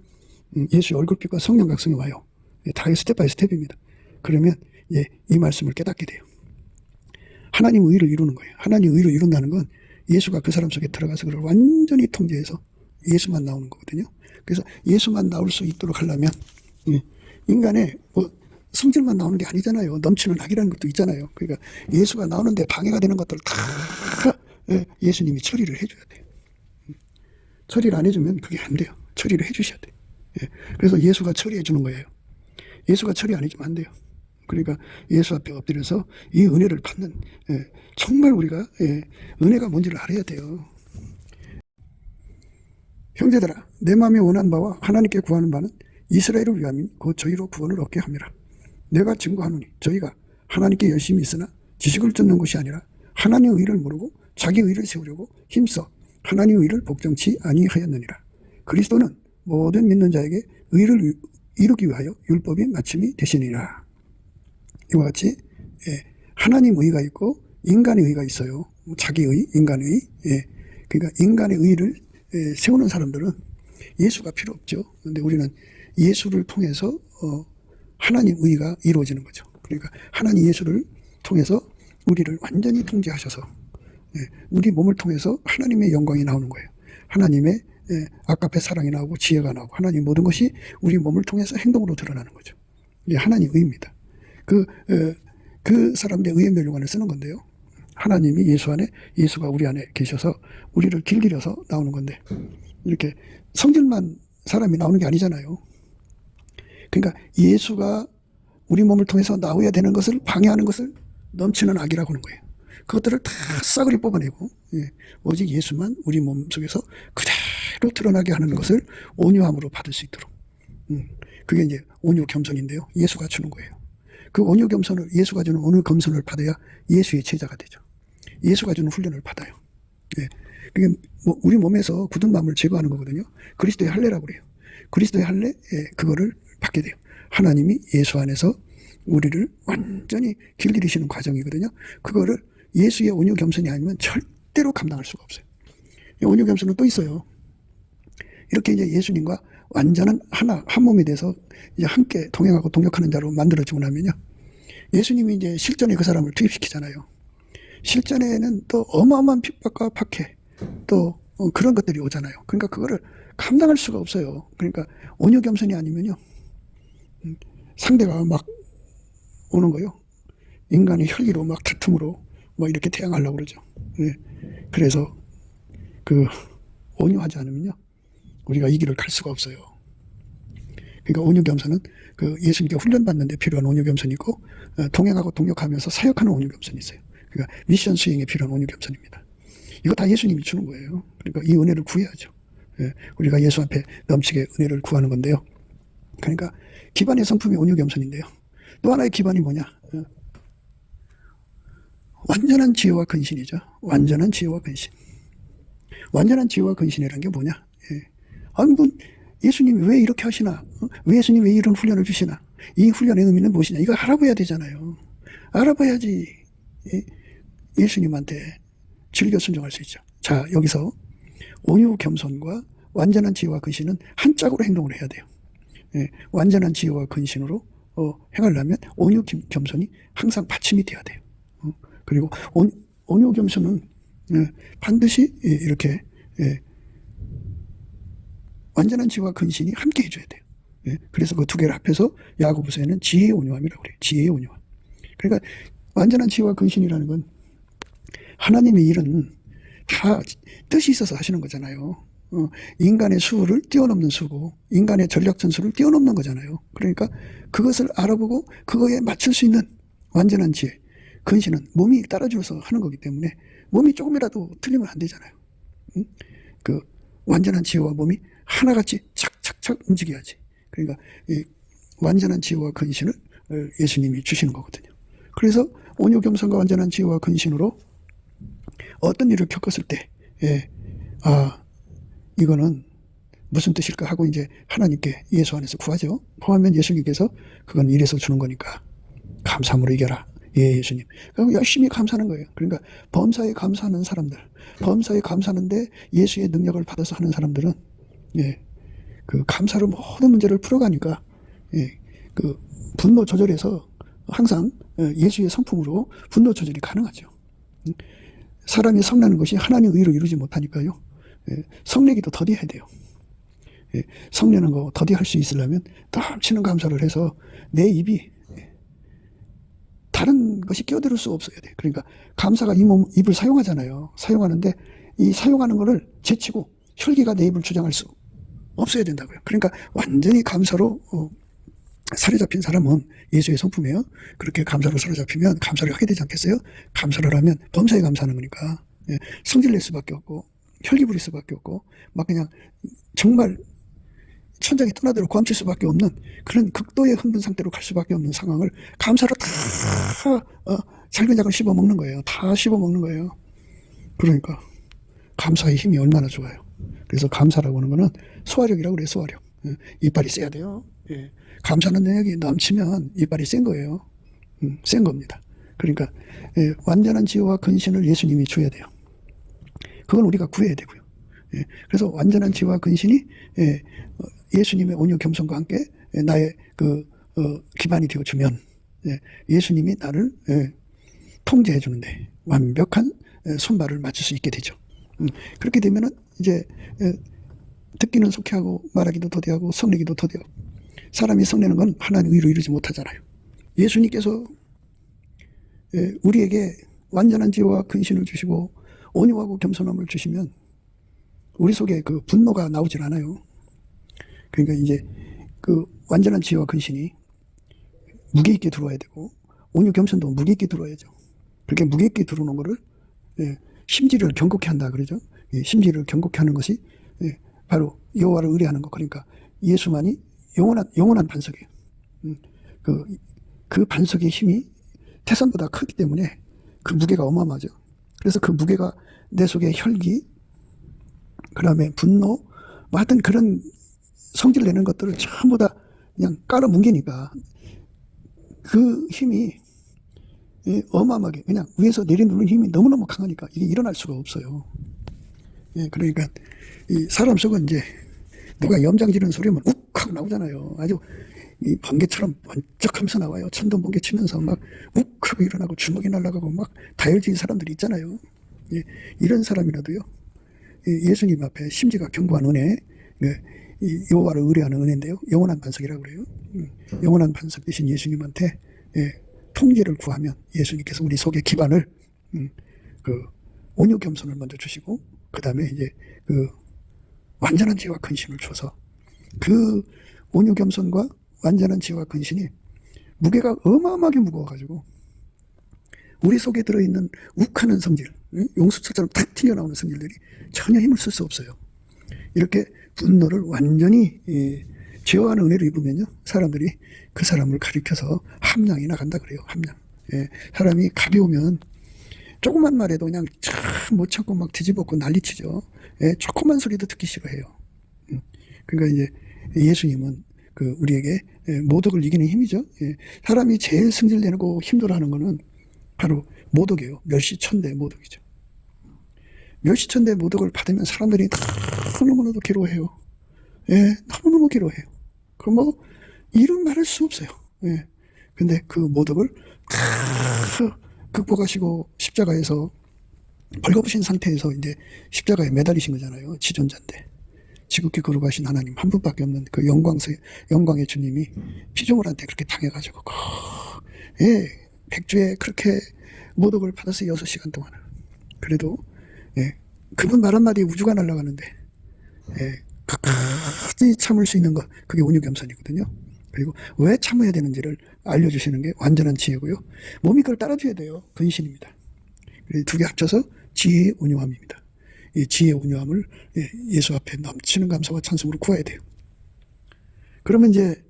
[SPEAKER 1] 예수의 얼굴빛과 성령 각성이 와요. 예. 다 스텝 바이 스텝입니다. 그러면 예. 이 말씀을 깨닫게 돼요. 하나님 의를 이루는 거예요. 하나님 의를 이룬다는 건 예수가 그 사람 속에 들어가서 그걸 완전히 통제해서 예수만 나오는 거거든요. 그래서 예수만 나올 수 있도록 하려면 예. 인간의 뭐 성질만 나오는 게 아니잖아요. 넘치는 악이라는 것도 있잖아요. 그러니까 예수가 나오는데 방해가 되는 것들을 다 예수님이 처리를 해줘야 돼요. 처리를 안 해주면 그게 안 돼요. 처리를 해주셔야 돼요. 그래서 예수가 처리해 주는 거예요. 예수가 처리 안 해주면 안 돼요. 그러니까 예수 앞에 엎드려서 이 은혜를 받는 정말 우리가 은혜가 뭔지를 알아야 돼요. 형제들아, 내 마음에 원한 바와 하나님께 구하는 바는 이스라엘을 위함이니 곧 저희로 구원을 얻게 함이라. 내가 증거하노니 저희가 하나님께 열심히 있으나 지식을 쫓는 것이 아니라 하나님의 의를 모르고 자기 의를 세우려고 힘써 하나님의 의를 복종치 아니하였느니라. 그리스도는 모든 믿는 자에게 의를 이루기 위하여 율법이 마침이 되시니라. 이와 같이 하나님 의가 있고 인간의 의가 있어요. 자기 의, 인간의 의. 그러니까 인간의 의를 세우는 사람들은 예수가 필요 없죠. 그런데 우리는 예수를 통해서 하나님 의가 이루어지는 거죠. 그러니까 하나님 예수를 통해서 우리를 완전히 통제하셔서 우리 몸을 통해서 하나님의 영광이 나오는 거예요. 하나님의 아까페 사랑이 나오고 지혜가 나오고 하나님 모든 것이 우리 몸을 통해서 행동으로 드러나는 거죠. 이게 하나님 의입니다. 그 사람들의 의의 멸류관을 쓰는 건데요. 하나님이 예수 안에, 예수가 우리 안에 계셔서 우리를 길들여서 나오는 건데 이렇게 성질만 사람이 나오는 게 아니잖아요. 그러니까 예수가 우리 몸을 통해서 나와야 되는 것을 방해하는 것을 넘치는 악이라고 하는 거예요. 그것들을 다 싸그리 뽑아내고 오직 예수만 우리 몸 속에서 그대로 드러나게 하는 것을 온유함으로 받을 수 있도록 그게 이제 온유 겸손인데요. 예수가 주는 거예요. 그 온유 겸손을 예수가 주는 온유 겸손을 받아야 예수의 제자가 되죠. 예수가 주는 훈련을 받아요. 그게 뭐 우리 몸에서 굳은 마음을 제거하는 거거든요. 그리스도의 할례라고 그래요. 그리스도의 할례 그거를 받게 돼요. 하나님이 예수 안에서 우리를 완전히 길들이시는 과정이거든요. 그거를 예수의 온유 겸손이 아니면 절대로 감당할 수가 없어요. 온유 겸손은 또 있어요. 이렇게 이제 예수님과 완전한 한 몸이 돼서 이제 함께 동행하고 동역하는 자로 만들어지고 나면요. 예수님이 이제 실전에 그 사람을 투입시키잖아요. 실전에는 또 어마어마한 핍박과 박해, 또 그런 것들이 오잖아요. 그러니까 그거를 감당할 수가 없어요. 그러니까 온유 겸손이 아니면요. 상대가 막 오는 거요. 인간의 혈기로 막 다툼으로 뭐 이렇게 대항하려고 그러죠. 그래서 그 온유하지 않으면요. 우리가 이 길을 갈 수가 없어요. 그러니까 온유 겸손은 그 예수님께 훈련받는 데 필요한 온유 겸손이 있고 동행하고 동역하면서 사역하는 온유 겸손이 있어요. 그러니까 미션 수행에 필요한 온유 겸손입니다. 이거 다 예수님이 주는 거예요. 그러니까 이 은혜를 구해야죠. 우리가 예수 앞에 넘치게 은혜를 구하는 건데요. 그러니까 기반의 성품이 온유 겸손인데요. 또 하나의 기반이 뭐냐? 완전한 지혜와 근신이죠. 완전한 지혜와 근신. 완전한 지혜와 근신이라는 게 뭐냐? 예. 아니, 뭐, 예수님이 왜 이렇게 하시나? 왜 예수님이 왜 이런 훈련을 주시나? 이 훈련의 의미는 무엇이냐? 이거 알아봐야 되잖아요. 알아봐야지, 예. 예수님한테 즐겨 순종할 수 있죠. 자, 여기서 온유 겸손과 완전한 지혜와 근신은 한 짝으로 행동을 해야 돼요. 예. 완전한 지혜와 근신으로 행하려면 온유 겸손이 항상 받침이 돼야 돼요. 그리고 온유 겸손은 반드시 이렇게 완전한 지혜와 근신이 함께 해줘야 돼요. 그래서 그 두 개를 합해서 야고보서에는 지혜의 온유함이라고 그래요. 지혜의 온유함. 그러니까 완전한 지혜와 근신이라는 건 하나님의 일은 다 뜻이 있어서 하시는 거잖아요. 인간의 수를 뛰어넘는 수고 인간의 전략 전술을 뛰어넘는 거잖아요. 그러니까 그것을 알아보고 그거에 맞출 수 있는 완전한 지혜, 근신은 몸이 따라줘서 하는 거기 때문에 몸이 조금이라도 틀리면 안 되잖아요. 그 완전한 지혜와 몸이 하나같이 착착착 움직여야지. 그러니까 이 완전한 지혜와 근신을 예수님이 주시는 거거든요. 그래서 온유 겸손과 완전한 지혜와 근신으로 어떤 일을 겪었을 때, 이거는 무슨 뜻일까 하고 이제 하나님께 예수 안에서 구하죠. 구하면 예수님께서 그건 이래서 주는 거니까 감사함으로 이겨라. 예, 예수님. 그럼 열심히 감사하는 거예요. 그러니까 범사에 감사하는 사람들, 범사에 감사하는데 예수의 능력을 받아서 하는 사람들은 그 감사로 모든 문제를 풀어가니까 그 분노 조절에서 항상 예수의 성품으로 분노 조절이 가능하죠. 사람이 성내는 것이 하나님 의로 이루지 못하니까요. 성내기도 더디해야 돼요. 성내는 거 더디할 수 있으려면 넘치는 감사를 해서 내 입이 다른 것이 끼어들 수 없어야 돼. 그러니까 감사가 이 몸, 입을 사용하잖아요. 사용하는데 이 사용하는 거를 제치고 혈기가 내 입을 주장할 수 없어야 된다고요. 그러니까 완전히 감사로 사로잡힌 사람은 예수의 성품이에요. 그렇게 감사로 사로잡히면 감사를 하게 되지 않겠어요? 감사를 하면 범사에 감사하는 거니까 성질 낼 수밖에 없고 혈기 부릴 수밖에 없고 막 그냥 정말 천장이 떠나도록 고함칠 수밖에 없는 그런 극도의 흥분 상태로 갈 수밖에 없는 상황을 감사로 다 잘근잘근 씹어먹는 거예요. 다 씹어먹는 거예요. 그러니까 감사의 힘이 얼마나 좋아요. 그래서 감사라고 하는 거는 소화력이라고 그래요. 소화력. 이빨이 세야 돼요. 감사하는 능력이 넘치면 이빨이 센 거예요. 센 겁니다. 그러니까 완전한 지혜와 근신을 예수님이 줘야 돼요. 그건 우리가 구해야 되고요. 그래서 완전한 지혜와 근신이 예수님의 온유 겸손과 함께 나의 그 기반이 되어주면 예수님이 나를 통제해 주는데 완벽한 손발을 맞출 수 있게 되죠. 그렇게 되면은 이제 듣기는 속히하고 말하기도 더디하고 성내기도 더디하고 사람이 성내는 건 하나님 의로 이루지 못하잖아요. 예수님께서 우리에게 완전한 지혜와 근신을 주시고 온유하고 겸손함을 주시면 우리 속에 그 분노가 나오질 않아요. 그러니까 이제 그 완전한 지혜와 근신이 무게 있게 들어와야 되고 온유 겸손도 무게 있게 들어와야죠. 그렇게 무게 있게 들어오는 거를 심지를 경고케 한다 그러죠. 심지를 경고케 하는 것이 바로 여호와를 의뢰하는 것. 그러니까 예수만이 영원한 반석이에요. 그 반석의 힘이 태산보다 크기 때문에 그 무게가 어마어마하죠. 그래서 그 무게가 내 속에 혈기, 그 다음에 분노, 뭐 하여튼 그런 성질 내는 것들을 전부 다 그냥 깔아 뭉개니까 그 힘이 어마어마하게 그냥 위에서 내려누르는 힘이 너무너무 강하니까 이게 일어날 수가 없어요. 그러니까 이 사람 속은 이제 누가 염장 지르는 소리면 욱 하고 나오잖아요. 아주 이 번개처럼 번쩍하면서 나와요. 천둥 번개 치면서 막 욱 하고 일어나고 주먹이 날아가고 막 다혈질 사람들이 있잖아요. 이런 사람이라도요. 예수님 앞에 심지가 견고한 은혜, 이 여호와를 의뢰하는 은혜인데요. 영원한 반석이라고 그래요. 영원한 반석 되신 예수님한테 통제를 구하면 예수님께서 우리 속의 기반을 그 온유 겸손을 먼저 주시고 그 다음에 이제 그 완전한 지혜와 근신을 줘서 그 온유 겸손과 완전한 지혜와 근신이 무게가 어마어마하게 무거워가지고 우리 속에 들어있는 욱하는 성질, 용수철처럼 탁 튀어나오는 성질들이 전혀 힘을 쓸 수 없어요. 이렇게 분노를 완전히 제어하는 은혜를 입으면요, 사람들이 그 사람을 가리켜서 함량이 나간다 그래요. 함량. 사람이 가벼우면 조그만 말에도 그냥 참 못 참고 막 뒤집어고 난리치죠. 예, 조그만 소리도 듣기 싫어해요. 그러니까 이제 예수님은 그 우리에게 모독을 이기는 힘이죠. 예, 사람이 제일 승질내고 힘들어하는 거는 바로 모독이에요. 멸시천대 모독이죠. 멸시천대 모독을 받으면 사람들이 너무너무 괴로워해요. 예, 너무너무 괴로워해요. 그 뭐 이름 말할 수 없어요. 예, 근데 그 모독을 극복하시고 십자가에서 벌거벗은 상태에서 이제 십자가에 매달리신 거잖아요. 지존자인데 지극히 거룩하신 하나님 한 분밖에 없는 그 영광의 주님이 피조물한테 그렇게 당해가지고 예, 백주에 그렇게 모독을 받았어요. 6시간 동안. 그래도 예, 그분 말 한마디에 우주가 날아가는데 예, 끝까지 참을 수 있는 것, 그게 온유겸손이거든요. 그리고 왜 참아야 되는지를 알려주시는 게 완전한 지혜고요. 몸이 그걸 따라줘야 돼요. 근신입니다. 두 개 합쳐서 지혜의 온유함입니다. 이 지혜의 온유함을 예수 앞에 넘치는 감사와 찬송으로 구해야 돼요. 그러면 이제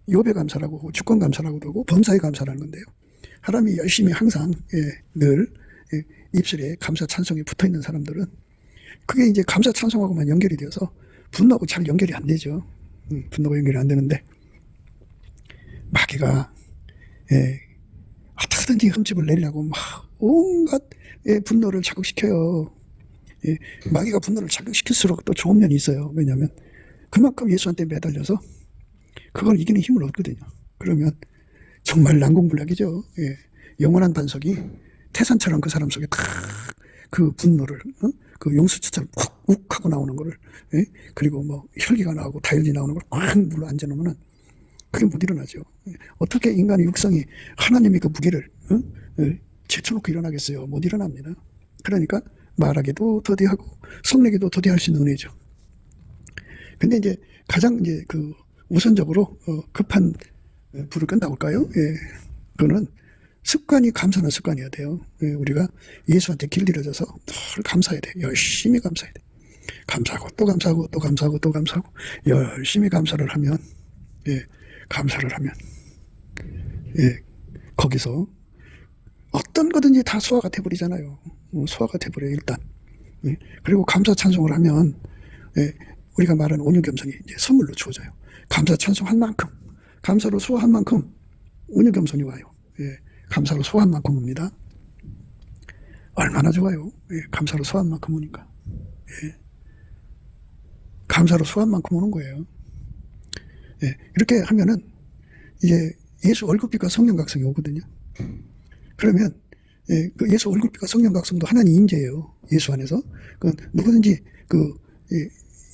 [SPEAKER 1] 욥의 감사라고 하고 주권 감사라고도 하고 범사의 감사라는 건데요. 사람이 열심히 항상 늘 입술에 감사 찬송이 붙어있는 사람들은 그게 이제 감사 찬송하고만 연결이 되어서 분노하고 잘 연결이 안 되죠. 분노가 연결이 안 되는데 마귀가 어떻게든지 흠집을 내려고 막 온갖 분노를 자극시켜요. 마귀가 분노를 자극시킬수록 또 좋은 면이 있어요. 왜냐하면 그만큼 예수한테 매달려서 그걸 이기는 힘을 얻거든요. 그러면 정말 난공불락이죠. 영원한 반석이 태산처럼 그 사람 속에 탁 그 분노를 그 용수처럼 욱욱 하고 나오는 거를 그리고 뭐 혈기가 나오고 다혈기 나오는 걸 꽉 물러 앉아놓으면 그게 못 일어나죠. 어떻게 인간의 육성이 하나님의 그 무게를 제쳐놓고 일어나겠어요. 못 일어납니다. 그러니까 말하기도 더디하고 성내기도 더디할 수 있는 은혜죠. 근데 이제 가장 이제 그 우선적으로 급한 불을 끈다고 할까요? 그거는 습관이 감사는 습관이어야 돼요. 우리가 예수한테 길들여져서 늘 감사해야 돼. 열심히 감사해야 돼. 감사하고 또 감사하고 또 감사하고 또 감사하고 열심히 감사를 하면 거기서 어떤 거든지 다 소화가 돼버리잖아요. 소화가 돼버려요 일단. 그리고 감사 찬송을 하면 우리가 말하는 온유겸손이 이제 선물로 주어져요. 감사 찬송한 만큼 감사로 소화한 만큼 온유겸손이 와요. 감사로 소화한 만큼 옵니다. 얼마나 좋아요. 감사로 소화한 만큼 오니까. 감사로 소화한 만큼 오는 거예요. 이렇게 하면은 이제 예수 얼굴빛과 성령각성이 오거든요. 그러면 그 예수 얼굴빛과 성령각성도 하나님 임재예요. 예수 안에서. 그 누구든지 그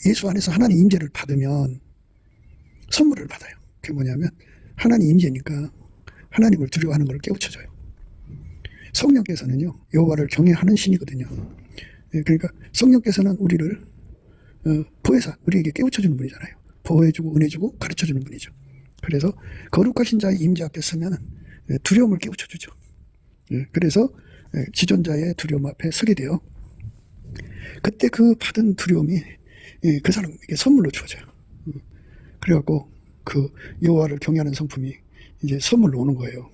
[SPEAKER 1] 예수 안에서 하나님 임재를 받으면 선물을 받아요. 그게 뭐냐면 하나님 임재니까 하나님을 두려워하는 걸 깨우쳐줘요. 성령께서는요 여호와를 경외하는 신이거든요. 그러니까 성령께서는 우리를 보혜사, 우리에게 깨우쳐주는 분이잖아요. 보호해주고 은혜주고 가르쳐주는 분이죠. 그래서 거룩하신 자의 임재 앞에 서면 두려움을 깨우쳐주죠. 그래서 지존자의 두려움 앞에 서게 돼요. 그때 그 받은 두려움이 그 사람에게 선물로 주어져요. 그래갖고 그 여호와를 경외하는 성품이 이제 선물로 오는 거예요.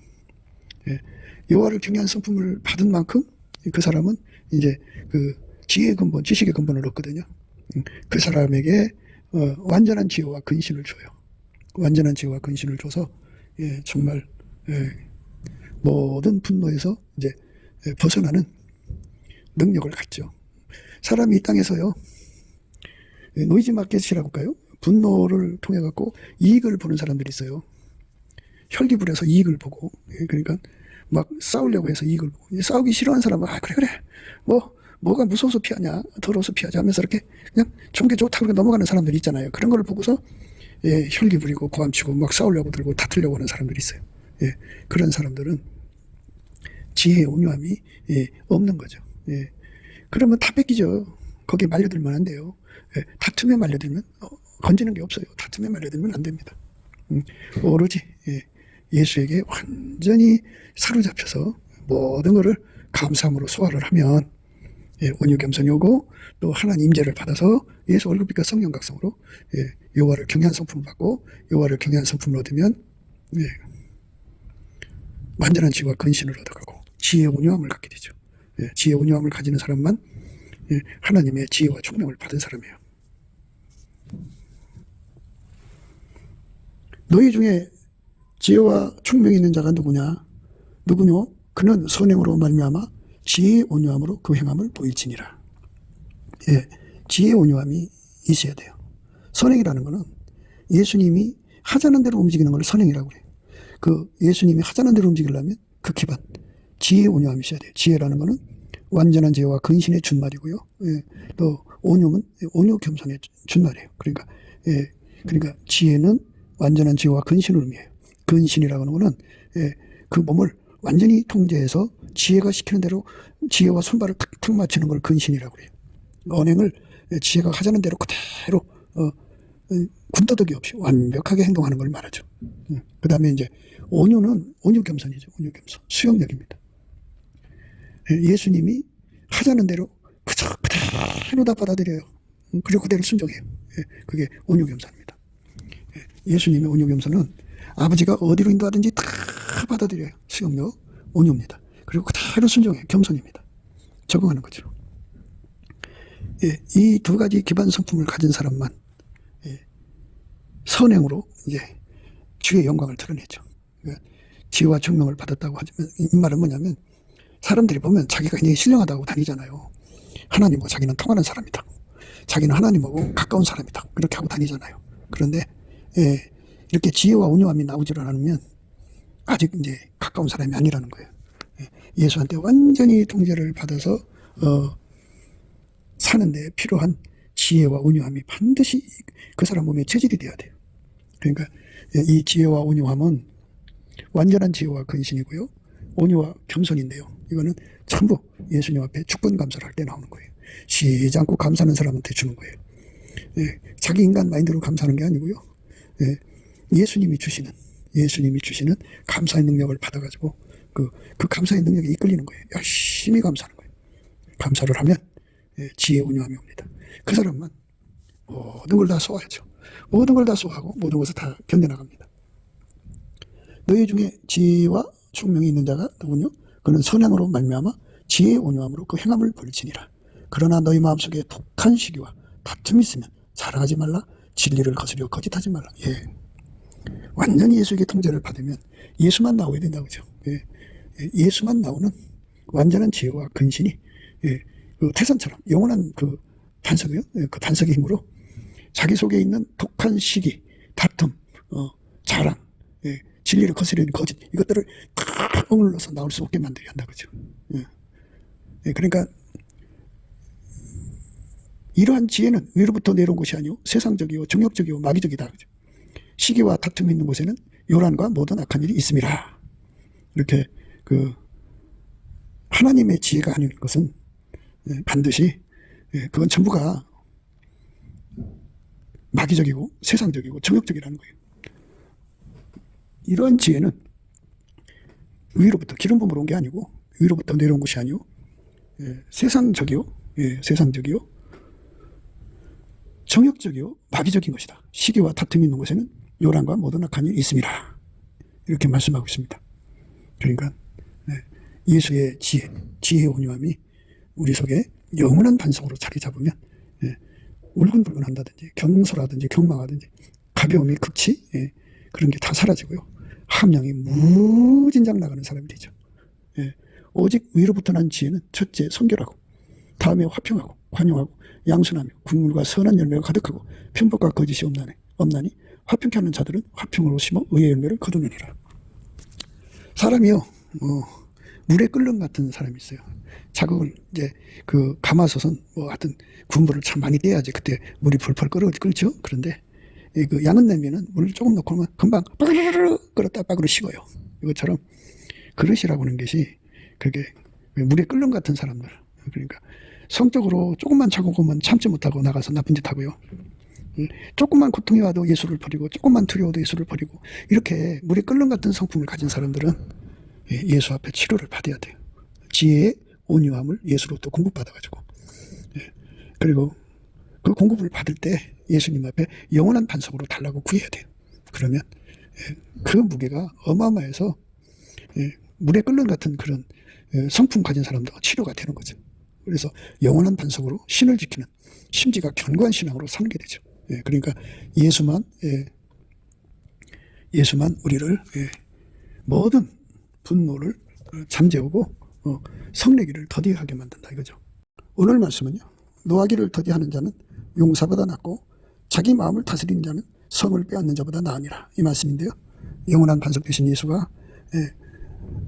[SPEAKER 1] 여호와를 경외하는 성품을 받은 만큼 그 사람은 이제 그 지혜의 근본, 지식의 근본을 얻거든요. 그 사람에게 완전한 지혜와 근신을 줘요. 완전한 지혜와 근신을 줘서 정말 모든 분노에서 이제 벗어나는 능력을 갖죠. 사람이 이 땅에서요 노이즈 마켓이라고 할까요? 분노를 통해 갖고 이익을 보는 사람들이 있어요. 혈기부려서 이익을 보고, 그러니까 막 싸우려고 해서 이익을 보고, 싸우기 싫어하는 사람은 그래 뭐가 무서워서 피하냐, 더러워서 피하자 하면서 이렇게 그냥 좋은 게 좋다고 그렇게 넘어가는 사람들이 있잖아요. 그런 걸 보고서 혈기 부리고 고함치고 막 싸우려고 들고 다투려고 하는 사람들이 있어요. 그런 사람들은 지혜의 온유함이 없는 거죠. 그러면 다 뺏기죠. 거기에 말려들면 안 돼요. 다툼에 말려들면 건지는 게 없어요. 다툼에 말려들면 안 됩니다. 오로지 예수에게 완전히 사로잡혀서 모든 것을 감사함으로 소화를 하면 온유겸손이 오고 또 하나님 임재를 받아서 예수 얼굴빛과 성령각성으로 여호와를 경외한 성품을 받고 여호와를 경외한 성품을 얻으면 완전한 지혜와 근신을 얻어가고 지혜의 온유함을 갖게 되죠. 지혜 온유함을 가지는 사람만 하나님의 지혜와 총명을 받은 사람이에요. 너희 중에 지혜와 총명이 있는 자가 누구냐? 누구뇨? 그는 선행으로 말미암아 지혜의 온유함으로 그 행함을 보일지니라. 지혜의 온유함이 있어야 돼요. 선행이라는 것은 예수님이 하자는 대로 움직이는 걸 선행이라고 그래요. 그 예수님이 하자는 대로 움직이려면 그 기반, 지혜의 온유함이 있어야 돼요. 지혜라는 것은 완전한 지혜와 근신의 준말이고요. 또 온유는 온유 겸손의 준말이에요. 그러니까 지혜는 완전한 지혜와 근신을 의미해요. 근신이라고 하는 것은 그 몸을 완전히 통제해서 지혜가 시키는 대로 지혜와 손발을 탁탁 맞추는 걸 근신이라고 해요. 언행을 지혜가 하자는 대로 그대로 군더더기 없이 완벽하게 행동하는 걸 말하죠. 그 다음에 이제 온유는 온유 겸손이죠. 온유 겸손, 수용력입니다. 예수님이 하자는 대로 그대로 다 받아들여요. 그리고 그대로 순종해요. 그게 온유 겸손입니다. 예수님의 온유 겸손은 아버지가 어디로 인도하든지 다 받아들여요. 수용력, 온유입니다. 그리고 그대로 순종해요. 겸손입니다. 적응하는 거죠. 이 두 가지 기반 성품을 가진 사람만 선행으로 이제 주의 영광을 드러내죠. 지혜와 총명을 받았다고 하지만 이 말은 뭐냐면 사람들이 보면 자기가 굉장히 신령하다고 다니잖아요. 하나님과 자기는 통하는 사람이다. 자기는 하나님하고 가까운 사람이다. 그렇게 하고 다니잖아요. 그런데 이렇게 지혜와 온유함이 나오지를 않으면 아직 이제 가까운 사람이 아니라는 거예요. 예수한테 완전히 통제를 받아서 사는데 필요한 지혜와 온유함이 반드시 그 사람 몸에 체질이 돼야 돼요. 그러니까 이 지혜와 온유함은 완전한 지혜와 근신이고요. 온유와 겸손인데요. 이거는 전부 예수님 앞에 축복 감사를 할 때 나오는 거예요. 쉬지 않고 감사하는 사람한테 주는 거예요. 자기 인간 마인드로 감사하는 게 아니고요. 예수님이 주시는 감사의 능력을 받아가지고 그 감사의 능력에 이끌리는 거예요. 열심히 감사하는 거예요. 감사를 하면 지혜 온유함이 옵니다. 그 사람만 모든 걸 다 쏘아야죠. 모든 걸 다 쏘아하고 모든 것을 다 견뎌나갑니다. 너희 중에 지혜와 총명이 있는 자가 누구뇨? 그는 선행으로 말미암아 지혜의 온유함으로 그 행함을 벌이치니라. 그러나 너희 마음속에 독한 시기와 다툼이 있으면 자랑하지 말라. 진리를 거스려 거짓하지 말라. 완전히 예수에게 통제를 받으면 예수만 나오야 된다고 그죠. 예수만 나오는 완전한 지혜와 근신이 그 태산처럼 영원한 그 반석이요. 그 반석의 힘으로 자기 속에 있는 독한 시기, 다툼, 자랑, 진리를 거스르는 거짓, 이것들을 탁 억눌러서 나올 수 없게 만들어야 한다 그죠. 그러니까 이러한 지혜는 위로부터 내려온 것이 아니오 세상적이요 정욕적이요 마귀적이다 그죠. 시기와 다툼이 있는 곳에는 요란과 모든 악한 일이 있음이라. 이렇게 그 하나님의 지혜가 아닌 것은 반드시 그건 전부가 마귀적이고 세상적이고 정욕적이라는 거예요. 이런 지혜는 위로부터 기름 부음으로 온 게 아니고 위로부터 내려온 것이 아니오 세상적이요 정욕적이요 마귀적인 것이다. 시기와 다툼이 있는 곳에는 요란과 모든 악한 일이 있습니다. 이렇게 말씀하고 있습니다. 그러니까 예수의 지혜의 온유함이 우리 속에 영원한 반석으로 자리 잡으면 울근불근 한다든지 경솔하든지 경망하든지 가벼움이 극치 그런 게 다 사라지고요. 함량이 무진장 나가는 사람이 되죠. 오직 위로부터 난 지혜는 첫째 성결하고 다음에 화평하고 관용하고 양순하며 국물과 선한 열매가 가득하고 편법과 거짓이 없나니 화평케 하는 자들은 화평으로 심어 의의 열매를 거두느니라. 사람이요 물에 끓는 같은 사람이 있어요. 자극을 이제 그 가마솥은 하여튼 국물을 참 많이 떼야지 그때 물이 풀풀 끓죠. 그런데 그 양은 냄비는 물을 조금 넣고 하면 금방 빠그르르 끓었다 빠그르 식어요. 이것처럼 그릇이라고 하는 것이 그게 물에 끓는 같은 사람들. 그러니까 성적으로 조금만 차가우면 참지 못하고 나가서 나쁜 짓 하고요. 조금만 고통이 와도 예수를 버리고 조금만 두려워도 예수를 버리고 이렇게 물에 끓는 같은 성품을 가진 사람들은 예수 앞에 치료를 받아야 돼요. 지혜의 온유함을 예수로부터 공급받아가지고 그리고 그 공급을 받을 때 예수님 앞에 영원한 반석으로 달라고 구해야 돼요. 그러면 그 무게가 어마어마해서 물에 끓는 같은 그런 성품 가진 사람도 치료가 되는 거죠. 그래서 영원한 반석으로 신을 지키는 심지가 견고한 신앙으로 사는 게 되죠. 그러니까 예수만 우리를 모든 분노를 잠재우고 성내기를 더디하게 만든다 이거죠. 오늘 말씀은요, 노하기를 더디하는 자는 용사보다 낫고 자기 마음을 다스리는 자는 성을 빼앗는 자보다 나으니라, 이 말씀인데요. 영원한 반석 되신 예수가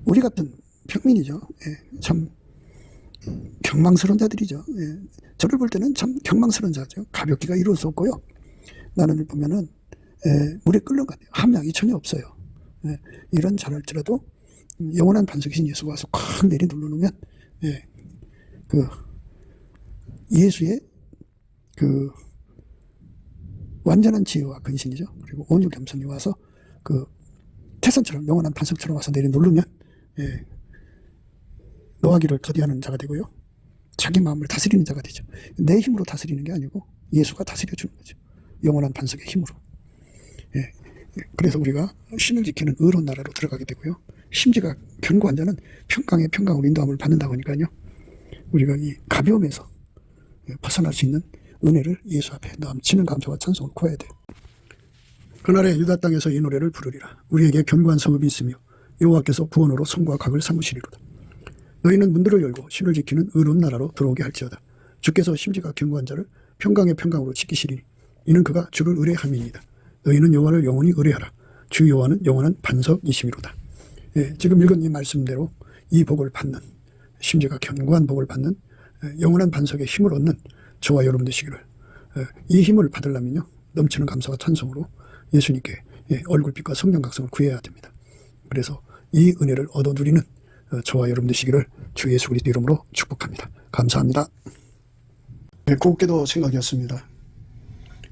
[SPEAKER 1] 우리 같은 평민이죠. 참 경망스러운 자들이죠. 저를 볼 때는 참 경망스러운 자죠. 가볍기가 이룰 수 없고요. 나를 보면은 물에 끓는 것 같아요. 함량이 전혀 없어요. 이런 자랄지라도 영원한 반석이신 예수가 와서 콱 내리 눌러놓으면 그 예수의 그 완전한 지혜와 근신이죠. 그리고 온유 겸손이 와서 그 태산처럼 영원한 반석처럼 와서 내리 누르면 노하기를 더디하는 자가 되고요. 자기 마음을 다스리는 자가 되죠. 내 힘으로 다스리는 게 아니고 예수가 다스려 주는 거죠. 영원한 반석의 힘으로. 그래서 우리가 신을 지키는 의로운 나라로 들어가게 되고요. 심지가 견고한 자는 평강의 평강으로 인도함을 받는다고 하니까요. 우리가 이 가벼움에서 벗어날 수 있는 은혜를 예수 앞에 넘치는 감사와 찬송을 구해야 돼요. 그날에 유다 땅에서 이 노래를 부르리라. 우리에게 견고한 성읍이 있으며 여호와께서 구원으로 성과 각을 삼으시리로다. 너희는 문들을 열고 신을 지키는 의로운 나라로 들어오게 할지어다. 주께서 심지가 견고한 자를 평강의 평강으로 지키시리니 이는 그가 주를 의뢰함이니이다. 너희는 여호와를 영원히 의뢰하라. 주 여호와는 영원한 반석이심이로다. 지금 읽은 이 말씀대로 이 복을 받는, 심지가 견고한 복을 받는 영원한 반석의 힘을 얻는 저와 여러분 되시기를, 이 힘을 받으려면요, 넘치는 감사와 찬송으로 예수님께 얼굴빛과 성령 각성을 구해야 됩니다. 그래서 이 은혜를 얻어 누리는 저와 여러분 되시기를 주 예수 그리스도 이름으로 축복합니다. 감사합니다. 곱게도 생각이었습니다.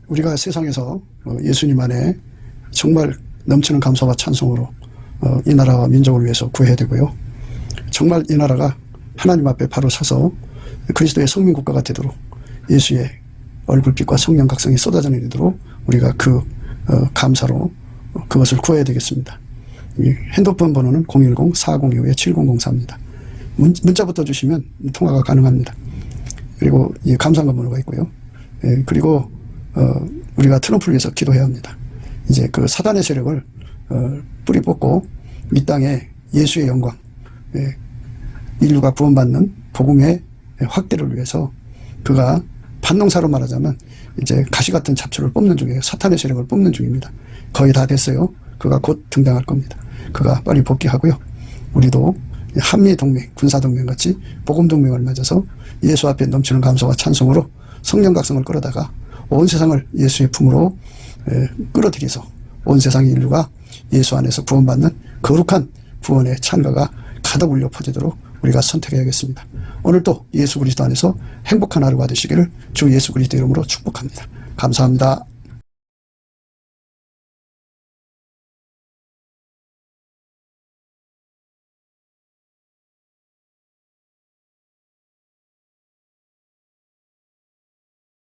[SPEAKER 1] 우리가 세상에서 예수님 안에 정말 넘치는 감사와 찬송으로 이 나라와 민족을 위해서 구해야 되고요. 정말 이 나라가 하나님 앞에 바로 서서 그리스도의 성민국가가 되도록 예수의 얼굴빛과 성령 각성이 쏟아져 내리도록 우리가 그 감사로 그것을 구해야 되겠습니다. 핸드폰 번호는 010-4025-7004입니다. 문자부터 주시면 통화가 가능합니다. 그리고 이 감사한 번호가 있고요. 그리고 우리가 트럼프를 위해서 기도해야 합니다. 이제 그 사단의 세력을 뿌리 뽑고 이 땅에 예수의 영광, 인류가 구원받는 복음의 확대를 위해서 그가 반농사로 말하자면 이제 가시 같은 잡초를 뽑는 중이에요. 사탄의 세력을 뽑는 중입니다. 거의 다 됐어요. 그가 곧 등장할 겁니다. 그가 빨리 복귀하고요. 우리도 한미동맹, 군사동맹 같이 복음동맹을 맺어서 예수 앞에 넘치는 감사와 찬송으로 성령 각성을 끌어다가 온 세상을 예수의 품으로 끌어들여서 온 세상의 인류가 예수 안에서 구원받는 거룩한 구원의 찬가가 가득 울려 퍼지도록 우리가 선택해야겠습니다. 오늘도 예수 그리스도 안에서 행복한 하루가 되시기를 주 예수 그리스도 이름으로 축복합니다. 감사합니다.